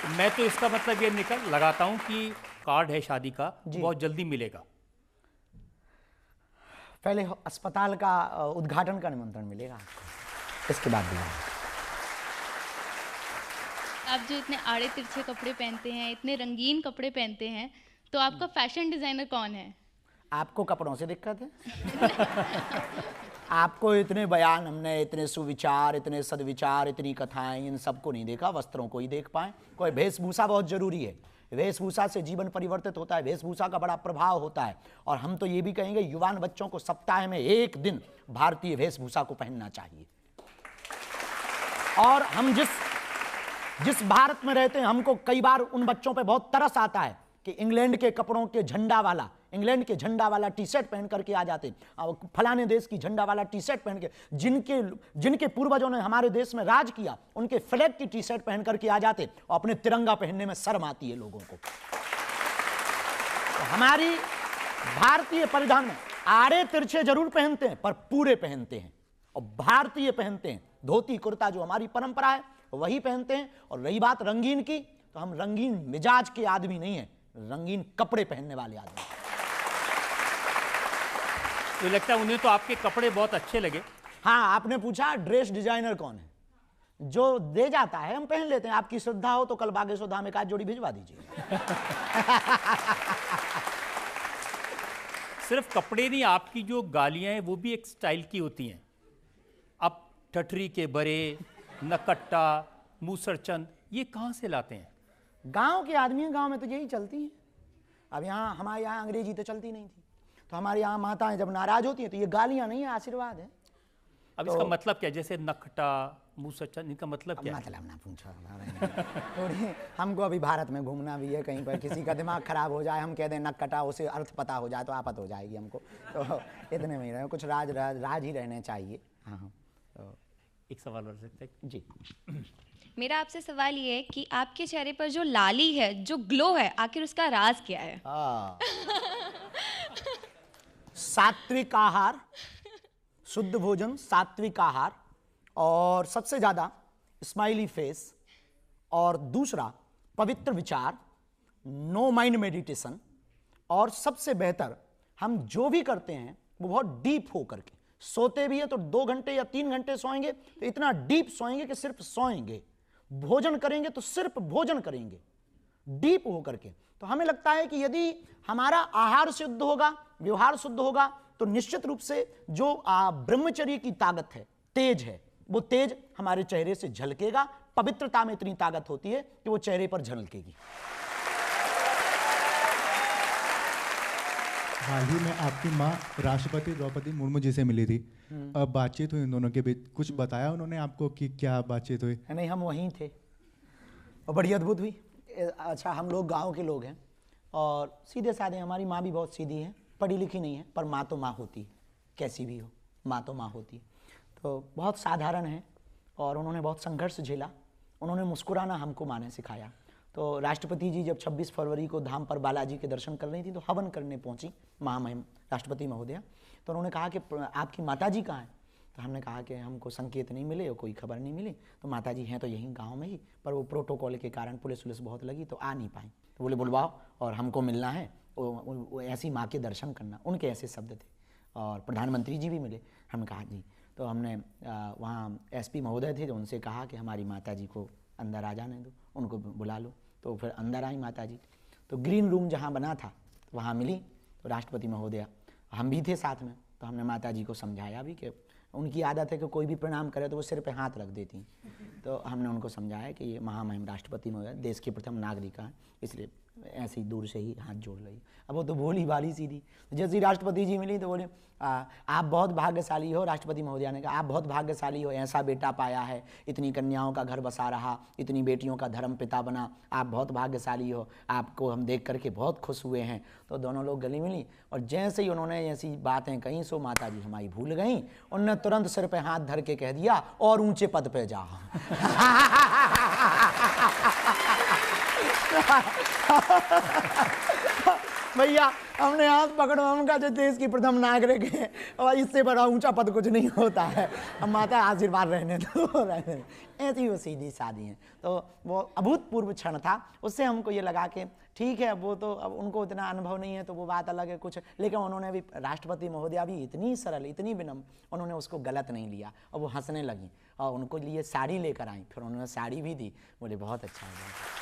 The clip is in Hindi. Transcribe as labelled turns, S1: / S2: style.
S1: मैं तो इसका मतलब ये निकल लगाता हूँ कि कार्ड है शादी का, बहुत जल्दी मिलेगा।
S2: पहले अस्पताल का उद्घाटन का निमंत्रण मिलेगा, इसके बाद भी।
S3: आप जो इतने आड़े तिरछे कपड़े पहनते हैं, इतने रंगीन कपड़े पहनते हैं, तो आपका फैशन डिजाइनर कौन है?
S2: आपको कपड़ों से दिक्कत है? आपको इतने बयान, हमने इतने सुविचार, इतने सदविचार, इतनी कथाएं, इन सबको नहीं देखा, वस्त्रों को ही देख पाए। कोई वेशभूषा बहुत जरूरी है, वेशभूषा से जीवन परिवर्तित होता है, वेशभूषा का बड़ा प्रभाव होता है। और हम तो ये भी कहेंगे युवान बच्चों को सप्ताह में एक दिन भारतीय वेशभूषा को पहनना चाहिए। और हम जिस भारत में रहते हैं, हमको कई बार उन बच्चों पे बहुत तरस आता है कि इंग्लैंड के कपड़ों के इंग्लैंड के झंडा वाला टी शर्ट पहन करके आ जाते, फलाने देश की झंडा वाला टी शर्ट पहन के, जिनके पूर्वजों ने हमारे देश में राज किया, उनके फ्लैग की टी शर्ट पहन करके आ जाते और अपने तिरंगा पहनने में शर्म आती है लोगों को। तो हमारी भारतीय परिधान में आड़े तिरछे जरूर पहनते हैं, पर पूरे पहनते हैं, और भारतीय पहनते हैं। धोती कुर्ता जो हमारी परंपरा है वही पहनते हैं। और रही बात रंगीन की, तो हम रंगीन मिजाज के आदमी नहीं है, रंगीन कपड़े पहनने वाले आदमी।
S1: तो लगता है उन्हें तो आपके कपड़े बहुत अच्छे लगे।
S2: हाँ, आपने पूछा ड्रेस डिजाइनर कौन है? जो दे जाता है हम पहन लेते हैं। आपकी श्रद्धा हो तो कल बागेश्वर में एक आध जोड़ी भिजवा दीजिए।
S1: सिर्फ कपड़े नहीं, आपकी जो गालियां हैं वो भी एक स्टाइल की होती हैं। अब ठठरी के बरे, नकट्टा, मूसरचंद, ये कहाँ से लाते हैं?
S2: गांव के आदमी हैं, गांव में तो यही चलती है। अब यहाँ हमारे यहाँ अंग्रेजी तो चलती नहीं थी, तो हमारे यहाँ माताएं जब नाराज होती हैं तो ये गालियां नहीं है, आशीर्वाद है।
S1: अब इसका मतलब क्या है? जैसे नखटा, मूसरचंद, इनका मतलब क्या है?
S2: मतलब ना पूछो। थोड़ी हमको अभी भारत में घूमना भी है, कहीं पर किसी का दिमाग खराब हो जाए, हम कह दें नकटा, उसे अर्थ पता हो जाए तो आफत हो जाएगी हमको। तो इतने में ही रहे, कुछ राज ही रहने चाहिए। हाँ, तो
S1: एक सवाल और सकते हैं
S2: जी।
S4: मेरा आपसे सवाल ये है कि आपके चेहरे पर जो लाली है, जो ग्लो है, आखिर उसका राज क्या है?
S2: सात्विक आहार, शुद्ध भोजन, सात्विक आहार, और सबसे ज्यादा स्माइली फेस, और दूसरा पवित्र विचार, नो माइंड मेडिटेशन, और सबसे बेहतर हम जो भी करते हैं वो बहुत डीप हो करके। सोते भी है तो 2 घंटे या 3 घंटे सोएंगे तो इतना डीप सोएंगे कि सिर्फ सोएंगे। भोजन करेंगे तो सिर्फ भोजन करेंगे, डीप हो करके। तो हमें लगता है कि यदि हमारा आहार शुद्ध होगा, व्यवहार शुद्ध होगा, तो निश्चित रूप से जो ब्रह्मचर्य की ताकत है, तेज है, वो तेज हमारे चेहरे से झलकेगा। पवित्रता में इतनी ताकत होती है कि वो चेहरे पर झलकेगी।
S5: हाल ही में आपकी माँ राष्ट्रपति द्रौपदी मुर्मू जी से मिली थी, अब बातचीत हुई इन दोनों के बीच, कुछ बताया उन्होंने आपको कि क्या बातचीत हुई?
S2: नहीं, हम वहीं थे और बड़ी अद्भुत हुई। अच्छा, हम लोग गांव के लोग हैं और सीधे साधे, हमारी माँ भी बहुत सीधी है, पढ़ी लिखी नहीं है, पर माँ तो माँ होती है, कैसी भी हो माँ तो माँ होती है। तो बहुत साधारण है और उन्होंने बहुत संघर्ष झेला। उन्होंने मुस्कुराना हमको माँ ने सिखाया। तो राष्ट्रपति जी जब 26 फरवरी को धाम पर बालाजी के दर्शन कर रही थी तो हवन करने पहुंची महामहिम राष्ट्रपति महोदया। तो उन्होंने कहा कि आपकी माताजी कहाँ हैं? तो हमने कहा कि हमको संकेत नहीं मिले और कोई खबर नहीं मिली। तो माताजी हैं तो यहीं गांव में ही, पर वो प्रोटोकॉल के कारण पुलिस बहुत लगी तो आ नहीं पाई। तो बोले बुलवाओ और हमको मिलना है, वो ऐसी माँ के दर्शन करना, उनके ऐसे शब्द थे। और प्रधानमंत्री जी भी मिले। हमने कहा जी। तो हमने वहाँ एसपी महोदय थे, तो उनसे कहा कि हमारी माताजी को अंदर आ जाने दो, उनको बुला लो। तो फिर अंदर आई माताजी। तो ग्रीन रूम जहाँ बना था वहाँ मिली। तो राष्ट्रपति महोदया, हम भी थे साथ में। तो हमने माताजी को समझाया भी कि उनकी आदत है कि कोई भी प्रणाम करे तो वो सिर पे हाथ रख देती हैं। तो हमने उनको समझाया कि ये महामहिम राष्ट्रपति महोदय देश के प्रथम नागरिक हैं, इसलिए ऐसे ही दूर से ही हाथ जोड़ रही। अब वो तो भोली भाली सीधी। जैसे ही राष्ट्रपति जी मिली तो बोले आप बहुत भाग्यशाली हो। राष्ट्रपति महोदया ने कहा आप बहुत भाग्यशाली हो, ऐसा बेटा पाया है, इतनी कन्याओं का घर बसा रहा, इतनी बेटियों का धर्म पिता बना, आप बहुत भाग्यशाली हो, आपको हम देख करके बहुत खुश हुए हैं। तो दोनों लोग गले मिली और जैसे ही उन्होंने ऐसी बातें कहीं सो माता जी हमारी भूल गई। उन्होंने तुरंत सिर पे हाथ धर के कह दिया और ऊंचे पद पे जा। भैया हमने हाथ पकड़ो, हम का जो देश की प्रथम नागरिक है और इससे बड़ा ऊंचा पद कुछ नहीं होता है, अब माता आशीर्वाद रहने दो, रहने दो। ऐसी वो सीधी शादी है। तो वो अभूतपूर्व क्षण था, उससे हमको ये लगा कि ठीक है, वो तो अब उनको इतना अनुभव नहीं है तो वो बात अलग है कुछ, लेकिन उन्होंने भी राष्ट्रपति महोदया भी इतनी सरल, इतनी विनम्र, उन्होंने उसको गलत नहीं लिया और वो हंसने लगी और उनको लिए साड़ी लेकर आई, फिर उन्होंने साड़ी भी दी, बोले बहुत अच्छा है।